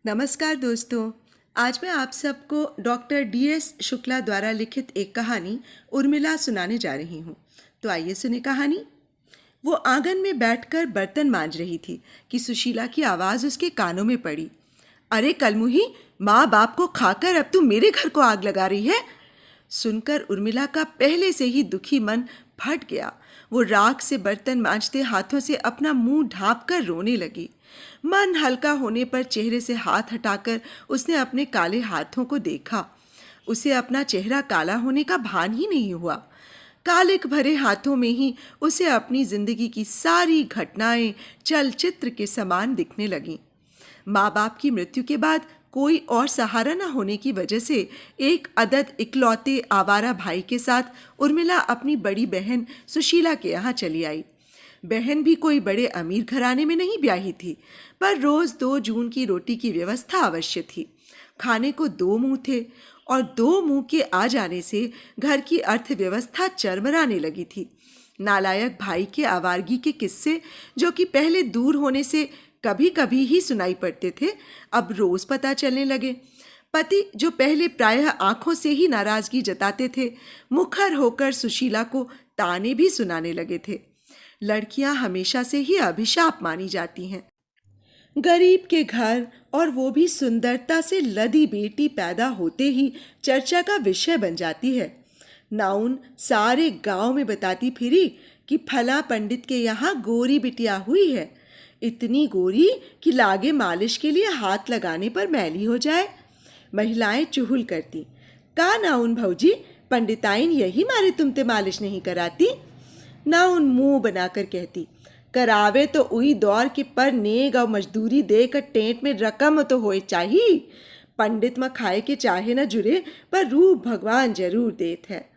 नमस्कार दोस्तों। आज मैं आप सबको डॉक्टर DS शुक्ला द्वारा लिखित एक कहानी उर्मिला सुनाने जा रही हूँ। तो आइए सुने कहानी। वो आंगन में बैठकर बर्तन मांज रही थी कि सुशीला की आवाज़ उसके कानों में पड़ी। अरे कलमुही, माँ बाप को खाकर अब तू मेरे घर को आग लगा रही है। सुनकर उर्मिला का पहले से ही दुखी मन फट गया। वो राख से बर्तन मांजते हाथों से अपना मुंह ढांप कर रोने लगी। मन हल्का होने पर चेहरे से हाथ हटाकर उसने अपने काले हाथों को देखा। उसे अपना चेहरा काला होने का भान ही नहीं हुआ। कालिक भरे हाथों में ही उसे अपनी जिंदगी की सारी घटनाएं चलचित्र के समान दिखने लगीं। माँ बाप की मृत्यु के बाद कोई और सहारा न होने की वजह से एक अदद इकलौते आवारा भाई के साथ उर्मिला अपनी बड़ी बहन सुशीला के यहाँ चली आई। बहन भी कोई बड़े अमीर घराने में नहीं ब्याही थी, पर रोज 2 जून की रोटी की व्यवस्था अवश्य थी। खाने को 2 मुंह थे और 2 मुंह के आ जाने से घर की अर्थव्यवस्था चरमराने लगी थी। नालायक भाई के आवारगी के किस्से, जो कि पहले दूर होने से कभी कभी ही सुनाई पड़ते थे, अब रोज पता चलने लगे। पति, जो पहले प्रायः आंखों से ही नाराजगी जताते थे, मुखर होकर सुशीला को ताने भी सुनाने लगे थे। लड़कियां हमेशा से ही अभिशाप मानी जाती हैं। गरीब के घर, और वो भी सुंदरता से लदी बेटी पैदा होते ही चर्चा का विषय बन जाती है। नाउन सारे गांव में बताती फिरी कि फला पंडित के यहाँ गोरी बिटिया हुई है। इतनी गोरी कि लागे मालिश के लिए हाथ लगाने पर मैली हो जाए। महिलाएं चुहल करती, का नाउन भौजी, पंडिताइन यही मारे तुमते मालिश नहीं कराती। नाउन मुंह बनाकर कहती, करावे तो उई दौर के पर नेग और मजदूरी देकर टेंट में रकम तो होए चाहिए। पंडित में खाए के चाहे न जुरे, पर रूप भगवान जरूर देत है।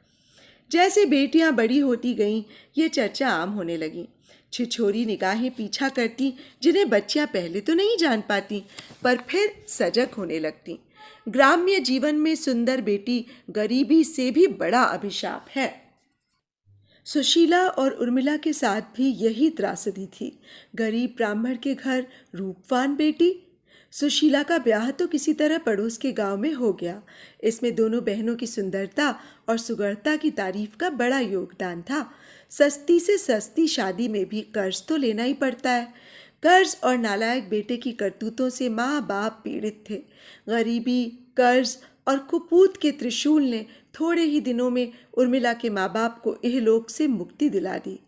जैसे बेटियां बड़ी होती गईं, ये चर्चा आम होने लगी। छिछोरी निगाहें पीछा करती, जिन्हें बच्चियां पहले तो नहीं जान पाती, पर फिर सजग होने लगती। ग्राम्य जीवन में सुंदर बेटी गरीबी से भी बड़ा अभिशाप है। सुशीला और उर्मिला के साथ भी यही त्रासदी थी। गरीब ब्राह्मण के घर रूपवान बेटी। सुशीला का ब्याह तो किसी तरह पड़ोस के गांव में हो गया। इसमें दोनों बहनों की सुंदरता और सुगढ़ता की तारीफ का बड़ा योगदान था। सस्ती से सस्ती शादी में भी कर्ज तो लेना ही पड़ता है। कर्ज और नालायक बेटे की करतूतों से माँ बाप पीड़ित थे। गरीबी, कर्ज और कुपूत के त्रिशूल ने थोड़े ही दिनों में उर्मिला के माँ बाप को इहलोक से मुक्ति दिला दी।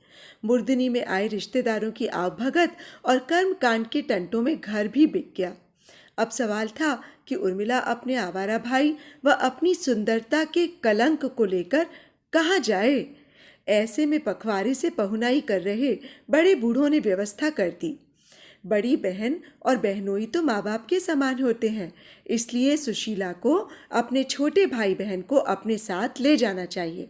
मुर्दनी में आए रिश्तेदारों की आवभगत और कर्म कांड के टंटों में घर भी बिक गया। अब सवाल था कि उर्मिला अपने आवारा भाई व अपनी सुंदरता के कलंक को लेकर कहाँ जाए। ऐसे में पखवाड़े से पहुनाई कर रहे बड़े बूढ़ों ने व्यवस्था कर दी। बड़ी बहन और बहनोई तो माँ बाप के समान होते हैं, इसलिए सुशीला को अपने छोटे भाई बहन को अपने साथ ले जाना चाहिए।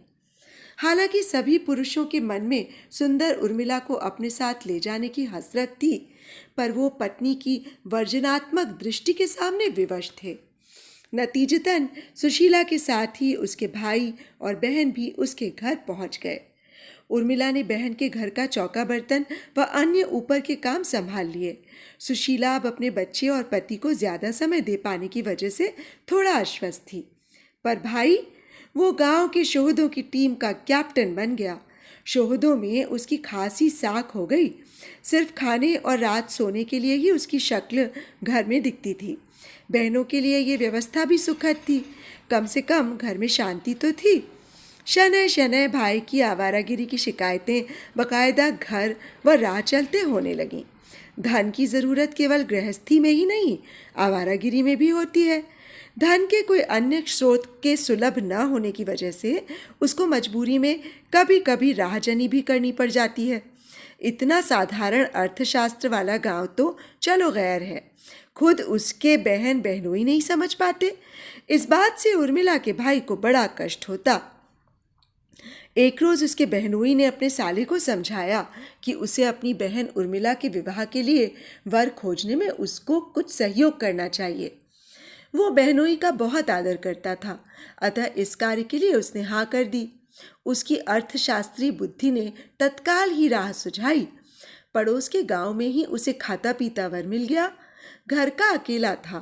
हालांकि सभी पुरुषों के मन में सुंदर उर्मिला को अपने साथ ले जाने की हसरत थी, पर वो पत्नी की वर्जनात्मक दृष्टि के सामने विवश थे। नतीजतन सुशीला के साथ ही उसके भाई और बहन भी उसके घर पहुंच गए। उर्मिला ने बहन के घर का चौका बर्तन व अन्य ऊपर के काम संभाल लिए। सुशीला अब अपने बच्चे और पति को ज्यादा समय दे पाने की वजह से थोड़ा आश्वस्त थी। पर भाई, वो गांव के शोहदों की टीम का कैप्टन बन गया। शोहदों में उसकी खासी साख हो गई। सिर्फ खाने और रात सोने के लिए ही उसकी शक्ल घर में दिखती थी। बहनों के लिए ये व्यवस्था भी सुखद थी। कम से कम घर में शांति तो थी। शनय शनय भाई की आवारागिरी की शिकायतें बकायदा घर व राह चलते होने लगीं। धन की ज़रूरत केवल गृहस्थी में ही नहीं, आवारागिरी में भी होती है। धन के कोई अन्य स्रोत के सुलभ न होने की वजह से उसको मजबूरी में कभी कभी राहजनी भी करनी पड़ जाती है। इतना साधारण अर्थशास्त्र वाला गांव तो चलो गैर है, खुद उसके बहन बहनोई नहीं समझ पाते। इस बात से उर्मिला के भाई को बड़ा कष्ट होता। एक रोज उसके बहनोई ने अपने साले को समझाया कि उसे अपनी बहन उर्मिला के विवाह के लिए वर खोजने में उसको कुछ सहयोग करना चाहिए। वो बहनोई का बहुत आदर करता था, अतः इस कार्य के लिए उसने हाँ कर दी। उसकी अर्थशास्त्री बुद्धि ने तत्काल ही राह सुझाई। पड़ोस के गांव में ही उसे खाता पीता वर मिल गया। घर का अकेला था,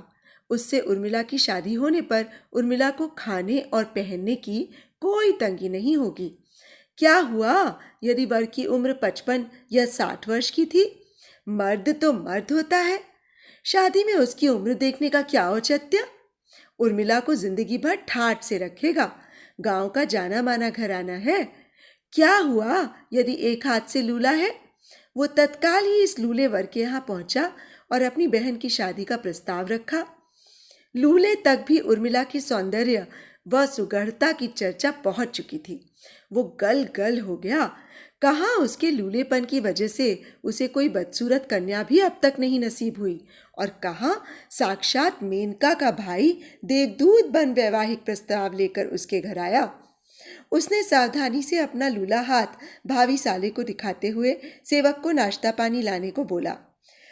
उससे उर्मिला की शादी होने पर उर्मिला को खाने और पहनने की कोई तंगी नहीं होगी। क्या हुआ यदि वर की उम्र 55 या 60 वर्ष की थी? मर्द तो मर्द होता है, शादी में उसकी उम्र देखने का क्या औचित्य? उर्मिला को जिंदगी भर ठाठ से रखेगा, गांव का जाना माना घराना है। क्या हुआ यदि एक हाथ से लूला है? वो तत्काल ही इस लूले वर के यहाँ पहुंचा और अपनी बहन की शादी का प्रस्ताव रखा। लूले तक भी उर्मिला के सौंदर्य व सुगढ़ता की चर्चा पहुंच चुकी थी। वो गल गल हो गया। कहाँ उसके लूलेपन की वजह से उसे कोई बदसूरत कन्या भी अब तक नहीं नसीब हुई, और कहाँ साक्षात मेनका का भाई देवदूत बन वैवाहिक प्रस्ताव लेकर उसके घर आया। उसने सावधानी से अपना लूला हाथ भावी साले को दिखाते हुए सेवक को नाश्ता पानी लाने को बोला।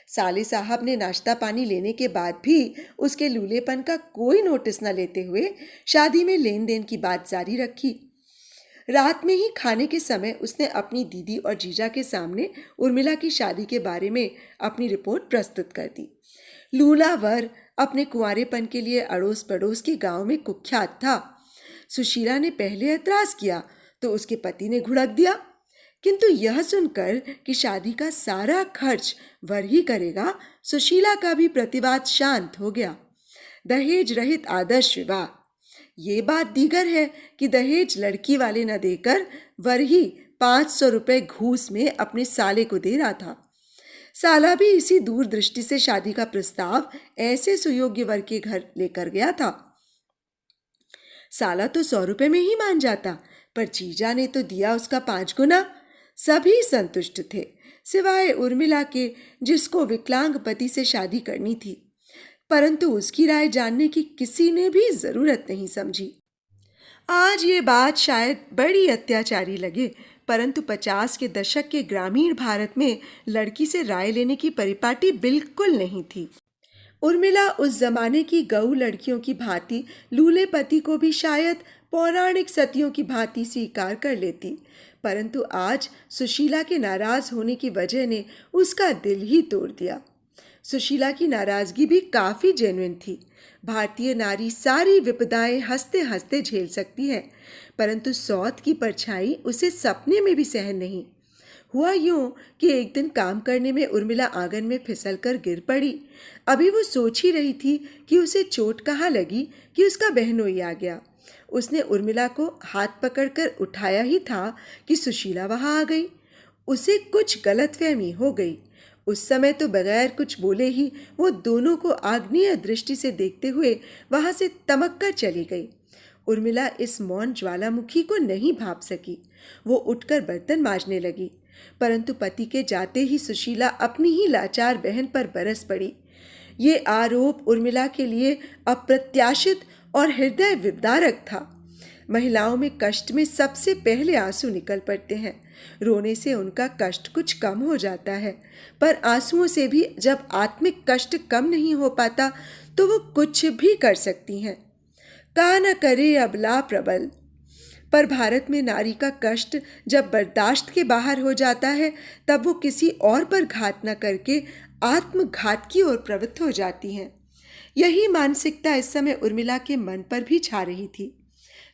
साले साहब ने नाश्ता पानी लेने के बाद भी उसके लूलेपन का कोई नोटिस न लेते हुए शादी में लेन देन की बात जारी रखी। रात में ही खाने के समय उसने अपनी दीदी और जीजा के सामने उर्मिला की शादी के बारे में अपनी रिपोर्ट प्रस्तुत कर दी। लूला वर अपने कुंवारेपन के लिए अड़ोस पड़ोस के गांव में कुख्यात था। सुशीला ने पहले ऐतराज किया तो उसके पति ने घुड़क दिया, किंतु यह सुनकर कि शादी का सारा खर्च वर ही करेगा, सुशीला का भी प्रतिवाद शांत हो गया। दहेज रहित आदर्श विवाह। ये बात दीगर है कि दहेज लड़की वाले न देकर वर ही 500 रुपए घूस में अपने साले को दे रहा था। साला भी इसी दूरदृष्टि से शादी का प्रस्ताव ऐसे सुयोग्य वर के घर लेकर गया था। साला तो 100 रुपए में ही मान जाता, पर जीजा ने तो दिया उसका 5 गुना। सभी संतुष्ट थे सिवाय उर्मिला के, जिसको विकलांग पति से शादी करनी थी, परंतु उसकी राय जानने की किसी ने भी जरूरत नहीं समझी। आज ये बात शायद बड़ी अत्याचारी लगे, परंतु 50 के दशक के ग्रामीण भारत में लड़की से राय लेने की परिपाटी बिल्कुल नहीं थी। उर्मिला उस जमाने की गऊ लड़कियों की भांति लूले पति को भी शायद पौराणिक सतियों की भांति स्वीकार कर लेती, परंतु आज सुशीला के नाराज होने की वजह ने उसका दिल ही तोड़ दिया। सुशीला की नाराजगी भी काफी जेन्युइन थी। भारतीय नारी सारी विपदाएं हंसते हंसते झेल सकती है, परंतु सौत की परछाई उसे सपने में भी सहन नहीं। हुआ यूं कि एक दिन काम करने में उर्मिला आंगन में फिसल कर गिर पड़ी। अभी वो सोच ही रही थी कि उसे चोट कहाँ लगी कि उसका बहनोई आ गया। उसने उर्मिला को हाथ पकड़कर उठाया ही था कि सुशीला वहां आ गई। उसे कुछ गलतफहमी हो गई। उस समय तो बगैर कुछ बोले ही वो दोनों को आग्नेय दृष्टि से देखते हुए वहां से तमक कर चली गई। उर्मिला इस मौन ज्वालामुखी को नहीं भाप सकी। वो उठकर बर्तन मांजने लगी, परंतु पति के जाते ही सुशीला अपनी ही लाचार बहन पर बरस पड़ी। ये आरोप उर्मिला के लिए अप्रत्याशित और हृदय विदारक था। महिलाओं में कष्ट में सबसे पहले आंसू निकल पड़ते हैं। रोने से उनका कष्ट कुछ कम हो जाता है, पर आंसुओं से भी जब आत्मिक कष्ट कम नहीं हो पाता तो वो कुछ भी कर सकती हैं। का न करे अबला प्रबल। पर भारत में नारी का कष्ट जब बर्दाश्त के बाहर हो जाता है, तब वो किसी और पर घात न करके आत्मघात की ओर प्रवृत्त हो जाती हैं। यही मानसिकता इस समय उर्मिला के मन पर भी छा रही थी।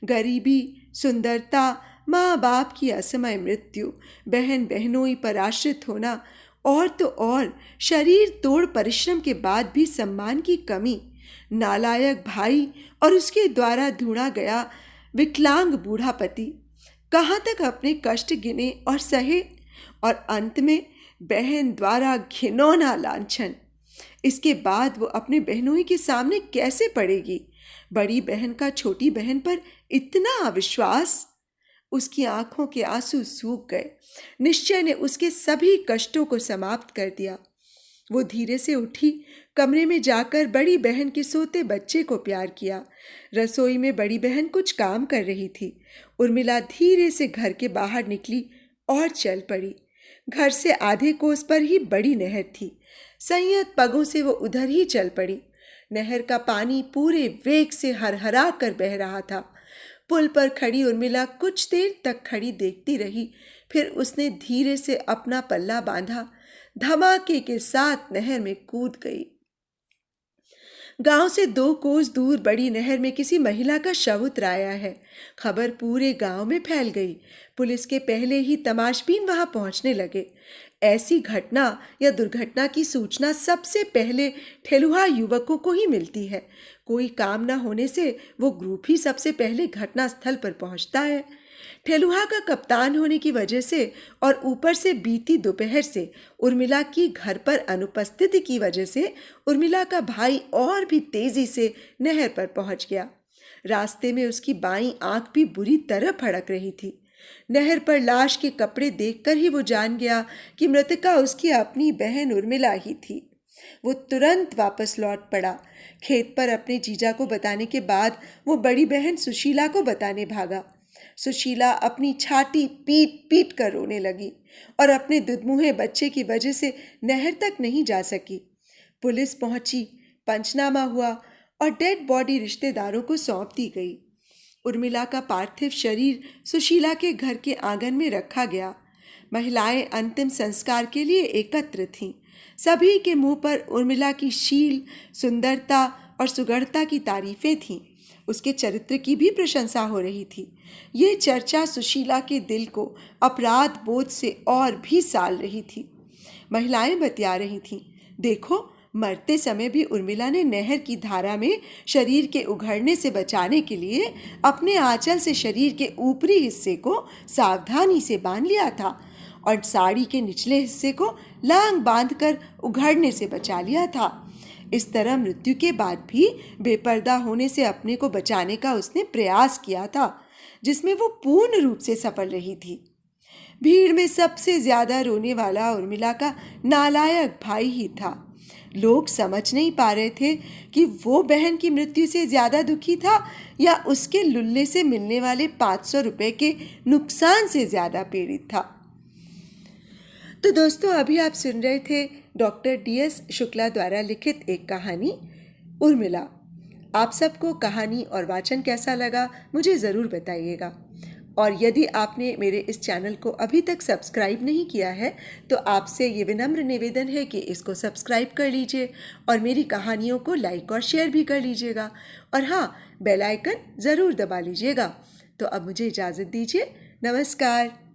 गरीबी, सुंदरता, माँ बाप की असमय मृत्यु, बहन बहनोई पर आश्रित होना, और तो और शरीर तोड़ परिश्रम के बाद भी सम्मान की कमी, नालायक भाई और उसके द्वारा ढूंढा गया विकलांग बूढ़ा पति, कहाँ तक अपने कष्ट गिने और सहे, और अंत में बहन द्वारा घिनौना लांछन। इसके बाद वो अपने बहनों के सामने कैसे पड़ेगी? बड़ी बहन का छोटी बहन पर इतना अविश्वास। उसकी आंखों के आंसू सूख गए। निश्चय ने उसके सभी कष्टों को समाप्त कर दिया। वो धीरे से उठी, कमरे में जाकर बड़ी बहन के सोते बच्चे को प्यार किया। रसोई में बड़ी बहन कुछ काम कर रही थी। उर्मिला धीरे से घर के बाहर निकली और चल पड़ी। घर से आधे कोस पर ही बड़ी नहर थी। संयत पगों से वो उधर ही चल पड़ी। नहर का पानी पूरे वेग से हरहरा कर बह रहा था। पुल पर खड़ी उर्मिला कुछ देर तक खड़ी देखती रही, फिर उसने धीरे से अपना पल्ला बांधा, धमाके के साथ नहर में कूद गई। गांव से 2 कोस दूर बड़ी नहर में किसी महिला का शव उतराया है। खबर पूरे गांव में फैल गई। पुलिस के पहले ही तमाशबीन वहां पहुंचने लगे। ऐसी घटना या दुर्घटना की सूचना सबसे पहले ठेलुहा युवकों को ही मिलती है। कोई काम न होने से वो ग्रुप ही सबसे पहले घटना स्थल पर पहुंचता है। ठेलुहा का कप्तान होने की वजह से और ऊपर से बीती दोपहर से उर्मिला की घर पर अनुपस्थिति की वजह से उर्मिला का भाई और भी तेजी से नहर पर पहुंच गया। रास्ते में उसकी बाईं आंख भी बुरी तरह फड़क रही थी। नहर पर लाश के कपड़े देखकर ही वो जान गया कि मृतका उसकी अपनी बहन उर्मिला ही थी। वो तुरंत वापस लौट पड़ा। खेत पर अपने जीजा को बताने के बाद वो बड़ी बहन सुशीला को बताने भागा। सुशीला अपनी छाती पीट पीट कर रोने लगी और अपने दुधमुहे बच्चे की वजह से नहर तक नहीं जा सकी। पुलिस पहुंची, पंचनामा हुआ और डेड बॉडी रिश्तेदारों को सौंप दी गई। उर्मिला का पार्थिव शरीर सुशीला के घर के आंगन में रखा गया। महिलाएं अंतिम संस्कार के लिए एकत्र थीं। सभी के मुंह पर उर्मिला की शील, सुंदरता और सुगढ़ता की तारीफें थीं। उसके चरित्र की भी प्रशंसा हो रही थी। ये चर्चा सुशीला के दिल को अपराध बोध से और भी साल रही थी। महिलाएं बतिया रही थीं, देखो मरते समय भी उर्मिला ने नहर की धारा में शरीर के उघड़ने से बचाने के लिए अपने आंचल से शरीर के ऊपरी हिस्से को सावधानी से बांध लिया था और साड़ी के निचले हिस्से को लांग बांधकर उघड़ने से बचा लिया था। इस तरह मृत्यु के बाद भी बेपर्दा होने से अपने को बचाने का उसने प्रयास किया था, जिसमें वो पूर्ण रूप से सफल रही थी। भीड़ में सबसे ज्यादा रोने वाला उर्मिला का नालायक भाई ही था। लोग समझ नहीं पा रहे थे कि वो बहन की मृत्यु से ज्यादा दुखी था या उसके लुल्ले से मिलने वाले 500 रुपए के नुकसान से ज्यादा पीड़ित था। तो दोस्तों, अभी आप सुन रहे थे डॉक्टर DS शुक्ला द्वारा लिखित एक कहानी उर्मिला। आप सबको कहानी और वाचन कैसा लगा मुझे ज़रूर बताइएगा। और यदि आपने मेरे इस चैनल को अभी तक सब्सक्राइब नहीं किया है तो आपसे ये विनम्र निवेदन है कि इसको सब्सक्राइब कर लीजिए और मेरी कहानियों को लाइक और शेयर भी कर लीजिएगा। और हाँ, बेल आइकन ज़रूर दबा लीजिएगा। तो अब मुझे इजाज़त दीजिए। नमस्कार।